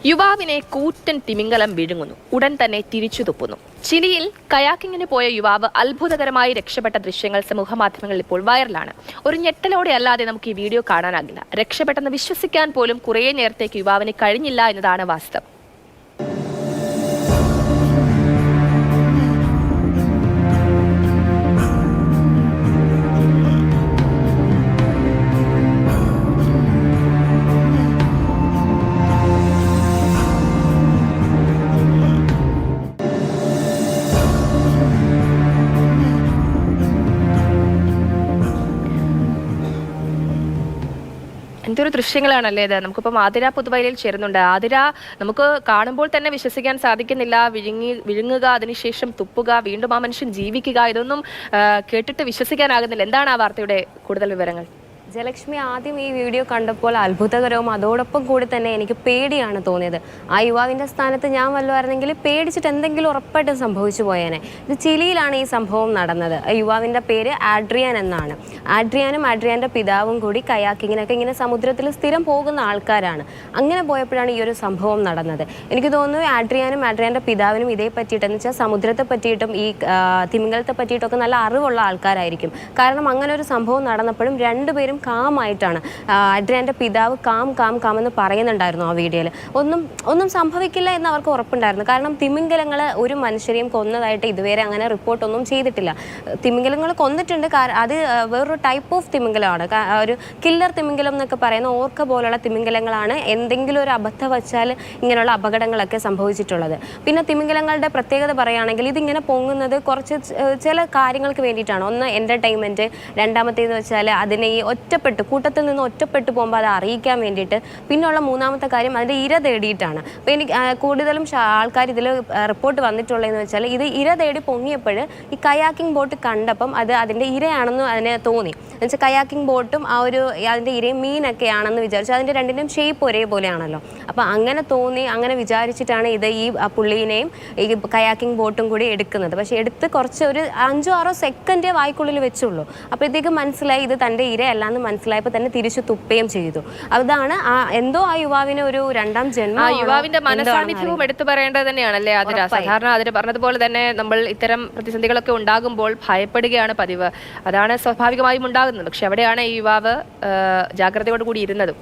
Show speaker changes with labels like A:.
A: യുവാവിനെ കൂറ്റൻ തിമിംഗലം വിഴുങ്ങുന്നു. ഉടൻ തന്നെ തിരിച്ചു തുപ്പുന്നു. ചിലിയിൽ കയാക്കിങ്ങിന് പോയ യുവാവ് അത്ഭുതകരമായി രക്ഷപ്പെട്ട ദൃശ്യങ്ങൾ സമൂഹമാധ്യമങ്ങളിൽ ഇപ്പോൾ വൈറലാണ്. ഒരു ഞെട്ടലോടെ അല്ലാതെ നമുക്ക് ഈ വീഡിയോ കാണാനാകില്ല. രക്ഷപ്പെട്ടെന്ന് വിശ്വസിക്കാൻ പോലും കുറേ നേരത്തേക്ക് യുവാവിന് കഴിഞ്ഞില്ല എന്നതാണ് വാസ്തവം. എന്തൊരു ദൃശ്യങ്ങളാണല്ലേ ഇത്. നമുക്കിപ്പം ആതിര പുതുവയലിൽ ചേരുന്നുണ്ട്. ആതിര, നമുക്ക് കാണുമ്പോൾ തന്നെ വിശ്വസിക്കാൻ സാധിക്കുന്നില്ല. വിഴുങ്ങുക, അതിനുശേഷം തുപ്പുക, വീണ്ടും ആ മനുഷ്യൻ ജീവിക്കുക, ഇതൊന്നും കേട്ടിട്ട് വിശ്വസിക്കാനാകുന്നില്ല. എന്താണ് ആ വാർത്തയുടെ കൂടുതൽ വിവരങ്ങൾ?
B: ജയലക്ഷ്മി, ആദ്യം ഈ വീഡിയോ കണ്ടപ്പോൾ അത്ഭുതകരവും അതോടൊപ്പം കൂടി തന്നെ എനിക്ക് പേടിയാണ് തോന്നിയത്. ആ യുവാവിൻ്റെ സ്ഥാനത്ത് ഞാൻ വല്ലതായിരുന്നെങ്കിൽ പേടിച്ചിട്ട് എന്തെങ്കിലും ഉറപ്പായിട്ടും സംഭവിച്ചു പോയേനെ. ഇത് ചിലിയിലാണ് ഈ സംഭവം നടന്നത്. യുവാവിൻ്റെ പേര് ആഡ്രിയാൻ എന്നാണ്. ആഡ്രിയാനും ആഡ്രിയാൻ്റെ പിതാവും കൂടി കയാക്കിങ്ങിനൊക്കെ ഇങ്ങനെ സമുദ്രത്തിൽ സ്ഥിരം പോകുന്ന ആൾക്കാരാണ്. അങ്ങനെ പോയപ്പോഴാണ് ഈ ഒരു സംഭവം നടന്നത്. എനിക്ക് തോന്നുന്നു ആഡ്രിയാനും ആഡ്രിയാൻ്റെ പിതാവിനും ഇതേ പറ്റിയിട്ടെന്ന് വെച്ചാൽ സമുദ്രത്തെ പറ്റിയിട്ടും ഈ തിമിംഗലത്തെ പറ്റിയിട്ടൊക്കെ നല്ല അറിവുള്ള ആൾക്കാരായിരിക്കും. കാരണം അങ്ങനെ ഒരു സംഭവം നടന്നപ്പോഴും രണ്ടുപേരും കാമായിട്ടാണ്. ആഡ്രിയാൻ്റെ പിതാവ് കാം എന്ന് പറയുന്നുണ്ടായിരുന്നു ആ വീഡിയോയിൽ. ഒന്നും സംഭവിക്കില്ല എന്ന് അവർക്ക് ഉറപ്പുണ്ടായിരുന്നു. കാരണം തിമിംഗലങ്ങൾ ഒരു മനുഷ്യരെയും കൊന്നതായിട്ട് ഇതുവരെ അങ്ങനെ റിപ്പോർട്ടൊന്നും ചെയ്തിട്ടില്ല. തിമിംഗലങ്ങൾ കൊന്നിട്ടുണ്ട്, അത് വേറൊരു ടൈപ്പ് ഓഫ് തിമിംഗലമാണ്. ഒരു കില്ലർ തിമിംഗലം എന്നൊക്കെ പറയുന്ന ഓർക്ക പോലുള്ള തിമിംഗലങ്ങളാണ് എന്തെങ്കിലും ഒരു അബദ്ധം വച്ചാൽ ഇങ്ങനെയുള്ള അപകടങ്ങളൊക്കെ സംഭവിച്ചിട്ടുള്ളത്. പിന്നെ തിമിംഗലങ്ങളുടെ പ്രത്യേകത പറയുകയാണെങ്കിൽ ഇതിങ്ങനെ പൊങ്ങുന്നത് കുറച്ച് ചില കാര്യങ്ങൾക്ക് വേണ്ടിയിട്ടാണ്. ഒന്ന് എൻ്റർടൈൻമെൻറ്റ്, രണ്ടാമത്തേന്ന് വെച്ചാൽ അതിനെ ഈ കൂട്ടത്തിൽ നിന്ന് ഒറ്റപ്പെട്ടു പോകുമ്പോൾ അത് അറിയിക്കാൻ വേണ്ടിയിട്ട്, പിന്നെയുള്ള മൂന്നാമത്തെ കാര്യം അതിൻ്റെ ഇര തേടിയിട്ടാണ്. അപ്പോൾ എനിക്ക് കൂടുതലും ആൾക്കാർ ഇതിൽ റിപ്പോർട്ട് വന്നിട്ടുള്ളതെന്ന് വെച്ചാൽ ഇത് ഇര തേടി പൊങ്ങിയപ്പോൾ ഈ കയാക്കിംഗ് ബോട്ട് കണ്ടപ്പം അത് അതിൻ്റെ ഇരയാണെന്ന് അതിനെ തോന്നി. എന്നുവെച്ചാൽ കയാക്കിംഗ് ബോട്ടും ആ ഒരു അതിൻ്റെ ഇരയും മീനൊക്കെ ആണെന്ന് വിചാരിച്ചു. അതിൻ്റെ രണ്ടിൻ്റെയും ഷേപ്പ് ഒരേപോലെയാണല്ലോ. അപ്പോൾ അങ്ങനെ തോന്നി, അങ്ങനെ വിചാരിച്ചിട്ടാണ് ഇത് ഈ പുള്ളിനെയും ഈ കയാക്കിംഗ് ബോട്ടും കൂടി എടുക്കുന്നത്. പക്ഷേ എടുത്ത് കുറച്ച് ഒരു 5-6 സെക്കൻഡേ വായ്ക്കുള്ളിൽ വെച്ചുള്ളൂ. അപ്പോഴത്തേക്ക് മനസ്സിലായി ഇത് തൻ്റെ ഇരയല്ലാന്ന് മനസ്സിലായപ്പോൾ തന്നെ തിരിച്ചു തുപ്പയും ചെയ്തു. അതാണ് എന്തോ ആ യുവാവിന് ഒരു രണ്ടാം ജന്മം.
A: യുവാവിന്റെ മനസാന്നിധ്യവും എടുത്തു പറയേണ്ടത് തന്നെയാണല്ലേ ആതിര. സാധാരണ അതിന് പറഞ്ഞതുപോലെ തന്നെ നമ്മൾ ഇത്തരം പ്രതിസന്ധികളൊക്കെ ഉണ്ടാകുമ്പോൾ ഭയപ്പെടുകയാണ് പതിവ്. അതാണ് സ്വാഭാവികമായും ഉണ്ടാകുന്നത്. പക്ഷെ അവിടെയാണ് ഈ യുവാവ് ജാഗ്രതയോട് കൂടി ഇരുന്നതും.